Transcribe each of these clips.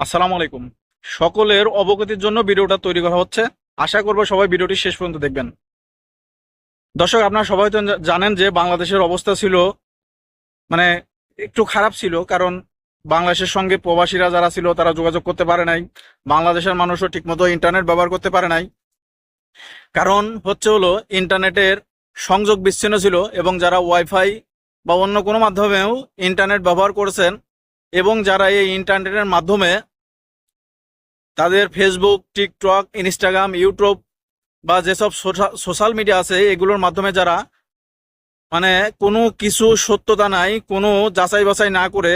আসসালামু আলাইকুম। সকলের অবগতির জন্য ভিডিওটা তৈরি করা হচ্ছে। আশা করব সবাই ভিডিওটি শেষ পর্যন্ত দেখবেন। দর্শক, আপনারা সবাই তো জানেন যে বাংলাদেশের অবস্থা ছিল মানে একটু খারাপ ছিল। কারণ বাংলাদেশের সঙ্গে প্রবাসীরা যারা ছিল তারা যোগাযোগ করতে পারে নাই। বাংলাদেশের মানুষও ঠিকমতো ইন্টারনেট ব্যবহার করতে পারে নাই। কারণ হলো ইন্টারনেটের সংযোগ বিচ্ছিন্ন ছিল, এবং যারা ওয়াইফাই বা অন্য কোনো মাধ্যমেও ইন্টারনেট ব্যবহার করেছেন এবং যারা এই ইন্টারনেটের মাধ্যমে তাদের ফেসবুক, টিকটক, ইনস্টাগ্রাম, ইউটিউব বা যেসব সোশ্যাল মিডিয়া আছে এগুলোর মাধ্যমে যারা কোনো কিছু সত্যতা নাই, কোনো যাচাই বাছাই না করে,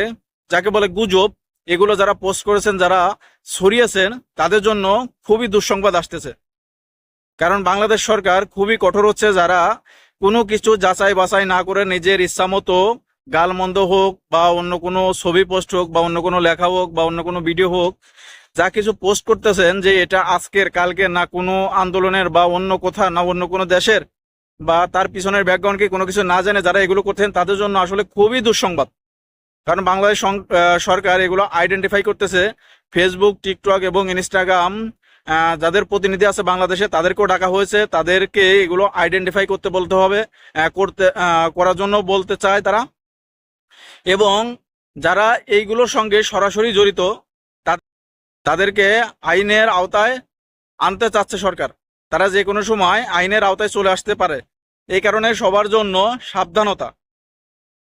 যাকে বলে গুজব, এগুলো যারা পোস্ট করেছেন, যারা ছড়িয়েছেন, তাদের জন্য খুবই দুঃসংবাদ আসতেছে। কারণ বাংলাদেশ সরকার খুবই কঠোর হচ্ছে। যারা কোনো কিছু যাচাই বাছাই না করে নিজের ইচ্ছা মতো গালমন্দ হোক বা অন্য কোনো ছবি পোস্ট হোক বা অন্য কোনো লেখা হোক বা অন্য কোনো ভিডিও হোক, যা কিছু পোস্ট করতেছেন, যে এটা আজকের কালকে না কোনো আন্দোলনের বা অন্য কোথা না অন্য কোনো দেশের বা তার পিছনের ব্যাকগ্রাউন্ডকে কোনো কিছু না জানে যারা এগুলো করতেন, তাদের জন্য আসলে খুবই দুঃসংবাদ। কারণ বাংলাদেশ সরকার এগুলো আইডেন্টিফাই করতেছে। ফেসবুক, টিকটক এবং ইনস্টাগ্রাম যাদের প্রতিনিধি আছে বাংলাদেশে, তাদেরকেও ডাকা হয়েছে। তাদেরকে এগুলো আইডেন্টিফাই করতে বলতে হবে, করার জন্য বলতে চায় তারা। এবং যারা এইগুলোর সঙ্গে সরাসরি জড়িত তাদেরকে আইনের আওতায় আনতে চাচ্ছে সরকার। তারা যে কোনো সময় আইনের আওতায় চলে আসতে পারে। এই কারণে সবার জন্য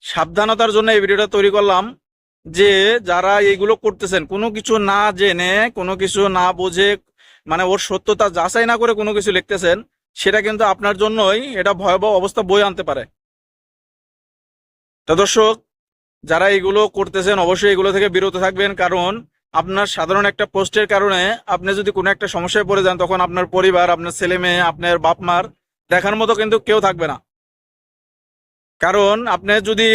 সাবধানতার জন্য এই ভিডিওটা তৈরি করলাম। যে যারা এইগুলো করতেছেন, কোনো কিছু না জেনে, কোনো কিছু না বুঝে, ওর সত্যতা যাচাই না করে কোনো কিছু লিখতেছেন, সেটা কিন্তু আপনার জন্যই এটা ভয়াবহ অবস্থা বয়ে আনতে পারে। তো দর্শক, যারা এগুলো করতেছেন অবশ্যই এগুলো থেকে বিরত থাকবেন। কারণ আপনার সাধারণ একটা পোস্টের কারণে আপনি যদি কোনো একটা সমস্যায় পড়ে যান, তখন আপনার পরিবার, আপনার ছেলে মেয়ে, আপনার বাপ মার দেখার মতো কিন্তু কেউ থাকবে না। কারণ আপনি যদি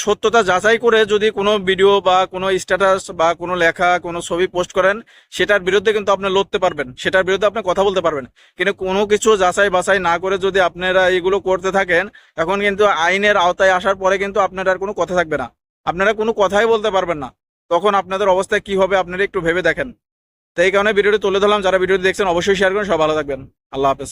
সত্যতা যাচাই করে যদি কোনো ভিডিও বা কোনো স্ট্যাটাস বা কোনো লেখা, কোনো ছবি পোস্ট করেন, সেটার বিরুদ্ধে কিন্তু আপনি লড়তে পারবেন, সেটার বিরুদ্ধে আপনি কথা বলতে পারবেন। কিন্তু কোনো কিছু যাচাই বাছাই না করে যদি আপনারা এগুলো করতে থাকেন, এখন কিন্তু আইনের আওতায় আসার পরে কিন্তু আপনার আর কোনো কথা থাকবে না। আপনারা কোনো কথাই বলতে পারবেন না। তখন আপনাদের অবস্থা কি হবে আপনারা একটু ভেবে দেখেন। তো এই কারণে ভিডিওটি তুলে ধরলাম। যারা ভিডিওটি দেখছেন অবশ্যই শেয়ার করুন। সব ভালো থাকবেন। আল্লাহ হাফেজ।